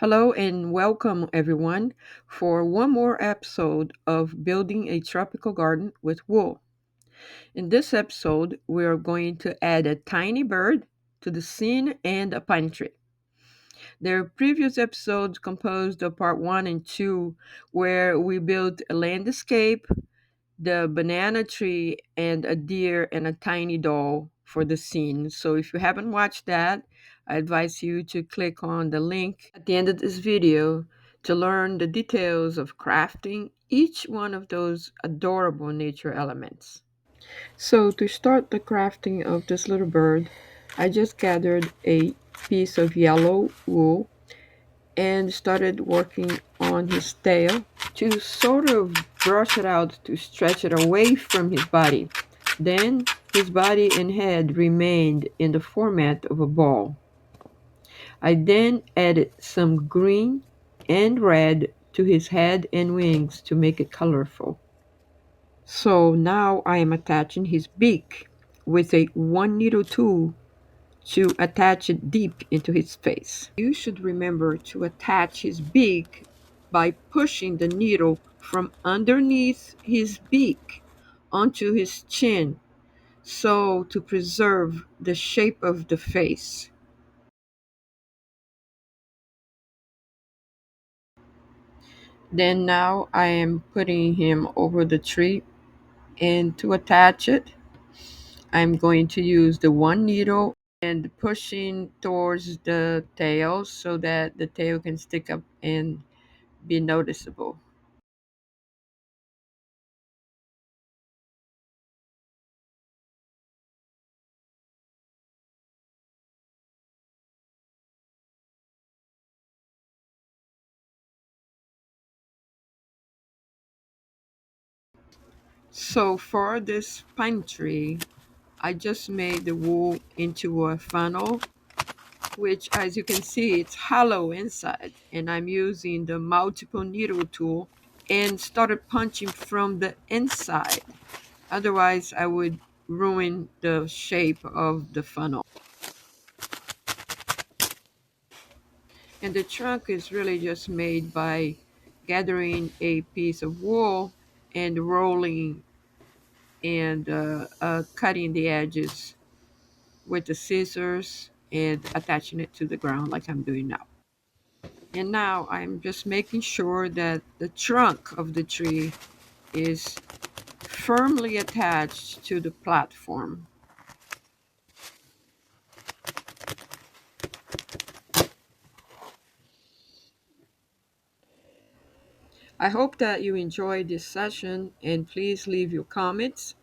Hello and welcome everyone for one more episode of Building a Tropical Garden with Wool. In this episode, we are going to add a tiny bird to the scene and a pine tree. There are previous episodes composed of part 1 and 2 where we built a landscape, the banana tree, and a deer and a tiny doll for the scene. So if you haven't watched that, I advise you to click on the link at the end of this video to learn the details of crafting each one of those adorable nature elements. So to start the crafting of this little bird, I just gathered a piece of yellow wool and started working on his tail to sort of brush it out to stretch it away from his body. Then his body and head remained in the format of a ball. I then added some green and red to his head and wings to make it colorful. So now I am attaching his beak with a one needle tool to attach it deep into his face. You should remember to attach his beak by pushing the needle from underneath his beak onto his chin, so to preserve the shape of the face. Then now I am putting him over the tree, and to attach it, I'm going to use the one needle and pushing towards the tail so that the tail can stick up and be noticeable. So for this pine tree, I just made the wool into a funnel, which as you can see, it's hollow inside. And I'm using the multiple needle tool and started punching from the inside. Otherwise, I would ruin the shape of the funnel. And the trunk is really just made by gathering a piece of wool and rolling and cutting the edges with the scissors and attaching it to the ground like I'm doing now. And now I'm just making sure that the trunk of the tree is firmly attached to the platform. I hope that you enjoyed this session and please leave your comments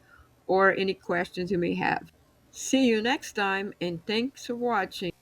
or any questions you may have. See you next time and thanks for watching.